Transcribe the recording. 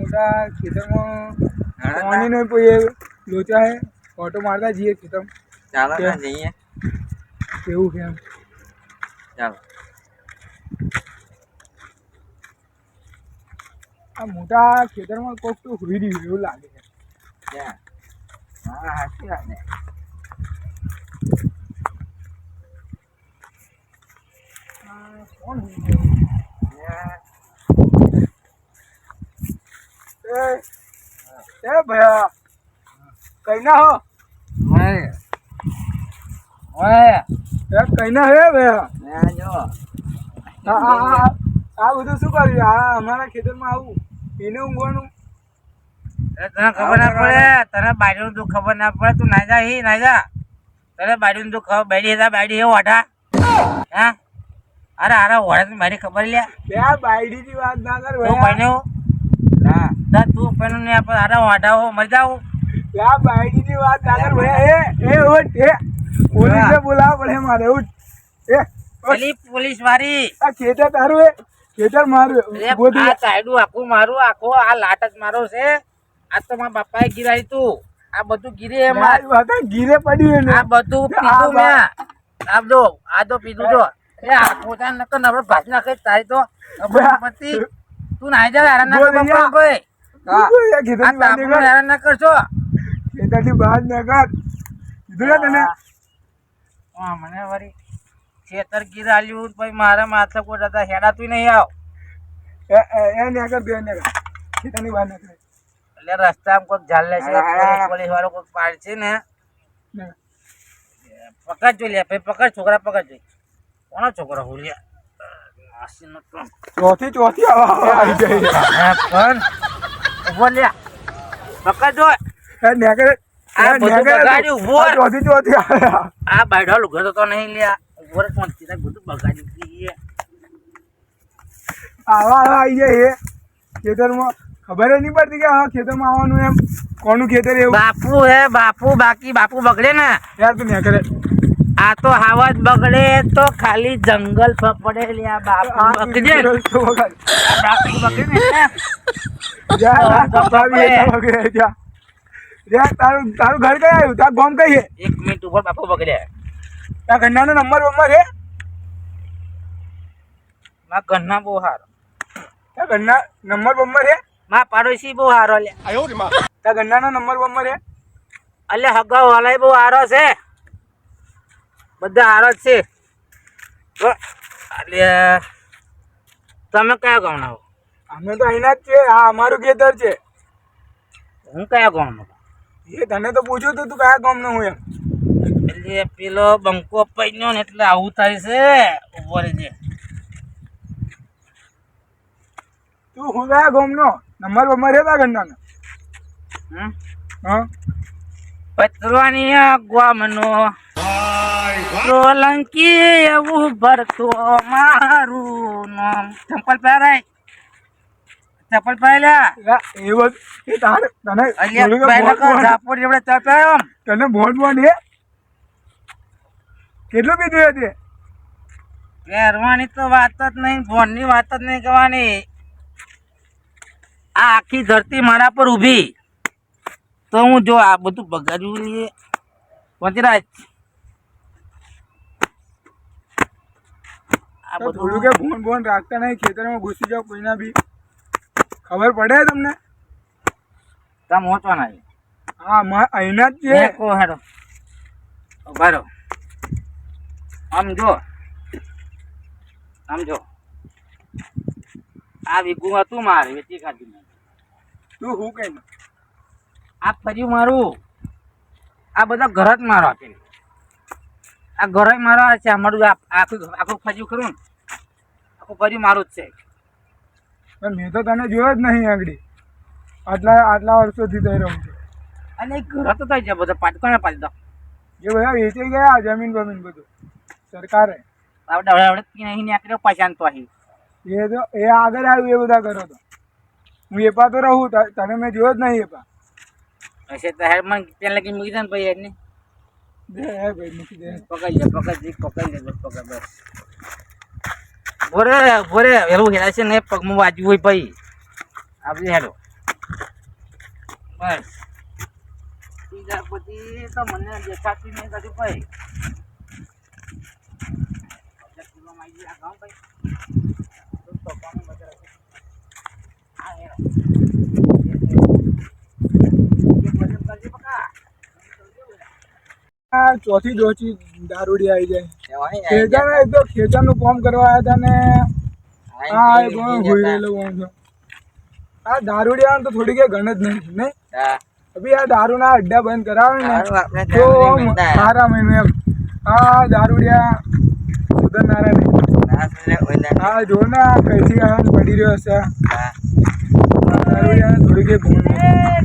મોટા ખેતરમાં પાણી નો કોઈ લોચા હે ઓટો મારતા જઈએ ખેતર ચાલો ના જઈએ કેવું છે એમ ચાલો આ મોટા ખેતરમાં કોક તો હુઈ રહ્યું એવું લાગે છે ક્યાં હા સાચી વાત ને કોણ હુઈ ગયું એ ભયા કઈ ના હો કઈ ના હે ભયા જો આ બધું શું કર્યું આ અમારા ખેતરમાં આવું એને ઊંઘવાનું તને ખબર ના પડે તને બાજુ તું ખબર ના પડે તું ના જા ના જા તને બાજુ તું ખબર બેડી હતા બેડી હે વાટા હા અરે અરે વાટા મારી ખબર લે બાયડી ની વાત ના કર તું બન્યો ના તું પેનો ને અરે વાટા હો મર જાવ બાયડી ની વાત ના કર ભૈયા એ ઉઠ એ પોલીસે બોલાવવા પડે મારે ઉઠ એ પેલી પોલીસ વાળી આ ખેતર તારું એ ખેતર મારું આ સાઈડું આખું મારું આખો આ લાટ જ મારો છે આ તો મારા બાપાએ ગીરાઈ તું આ બધું ગીરે ગીરે પડ્યું આ બધું પીધું મેં આ તો પીધું તો એ આ પોતા નકર નબળો ભાજ નાખે તારી તો પતિ તું નાઈ જા હેરાન ના કર બાપા કોઈ આ તાપનો હેરાન ના કરશો ખેતરથી બહાર ના કર કીધું ને તને હા મને વળી ખેતર ગીરાલ્યું પછી મારા માથે કોઈ હતા હેડાતું નહીં આવ એ ને કર દે ને ખેતરની બહાર ના કર એટલે રસ્તામાં કોઈક ઝાલે છે પોલીસ વાળો કોઈક પાડશે ને પકડજો લે ભાઈ પકડ છોકરા પકડજો કોનો છોકરો હુલિયા ચોથી આવી જાય પણ ઉભો લે પકડજો આ બાયડો લુગડો તો નહીં લ્યા ઉભો રે પહોંચી બધું બગાડ્યું આવા આવી જાય ખેતરમાં ખબર નહીં પડતી કે હા ખેતરમાં આવવાનું એમ કોનું ખેતર એવું બાપુ હે બાપુ બાકી બાપુ બગડે ને યાર તું નહીં કરે આ તો હાવજ બગડે તો ખાલી જંગલ પડે લ્યા બાપુ બગડે બાપુ બગડે ને તારું ઘર કઈ આવ્યું તારું ગામ કઈ છે 1 મિનિટ ઉપર બાપુ બગડે ત્યાં ઘરનાનો નંબર છે મારા ઘરના બહુ સારો ત્યાં ઘરના નંબર છે મારા પાડોશી બહુ સારો લે ત્યાં ઘરનાનો નંબર છે એટલે હગા વાલાય બહુ સારો છે બધા સારો જ છે એટલે તમે કયા ગામના હો અમે તો અહીંના જ છે આ અમારું ખેતર છે હું કયા ગામનો એ તને તો પૂછ્યું તું કયા ગામનો હું એમ એટલે પેલો બંકો પૈનો ને એટલે આવું થાય છે ઉભો રહેજે તું હું કયા ગામનો નંબર છે તા ઘરનાનો હા પતરવાની ગામનો સોલંકી એવું ભરતો મારું નામ ચંપલ પહેરાય ચપ્પલ પહેર્યા એ બસ એ તારે તને તને ભોટ એ કેટલું પીધું હતી પહેરવાની તો વાત જ નહીં ફોનની વાત જ નહીં કરવાની આ આખી ધરતી મારા પર ઊભી તો હું જો આ બધું બગાડ્યું લઈએ વજરાજ આ થોડું કે ફોન રાખતા નહીં ખેતરમાં ઘૂસી જાવ કોઈના બી ખબર પડે તમને તમે વાંચવાના હા અહીંના જ છે કો હેડો ઉભા આમ જો આ વીઘું હતું મારે વેચી ખાધી તું હું કઈ આ ફર્યું મારું આ બધા ઘર જ મારો આપેલું આ ઘર જ મારો છે અમારું આખું ફર્યું ખરું ને આખું ફર્યું મારું જ છે મેં તો તને જોયો જ નહીં આગળ આટલા વર્ષોથી થઈ રહ્યું છે અને ઘર તો થઈ જાય બધો પાટકોને પાડી દો એ બધા વેચાઈ ગયા જમીન બમીન બધું સરકારે આવડે નહીં નીકળ્યો પૈસા તો અહીં એ આગળ આવ્યું એ બધા કરો તો હું એપા તો રહું તને મેં જોયો જ નહીં એપા હશે તો હેડ મને ત્યાં લગી મૂકી દે ને ભાઈ હેડને દે ભાઈ મૂકી દે પકડી લે બસ ભોરે એવું હેડા છે ને પગમાં વાજવું હોય ભાઈ આપણે હેડો બસ બીજા પછી તો મને દેખાતી નહીં કશું ભાઈ આ ચોથી ડોચી દારૂડી આવી જાય ખેતર એક તો ખેતરનું કામ કરવા આવ્યા હતા ને આ એ બહુ હોઈ રહેલો બહુ છે આ દારૂડિયા તો થોડી કઈ ગણ જ નહીં અભી આ દારૂના અડ્ડા બંધ કરાવે ને તો સારા મહિને એમ આ દારૂડિયા સુધરનારા નહીં હા જો ને કઈથી પડી રહ્યો હશે દારૂડિયાને થોડી કઈ ભૂલ નહીં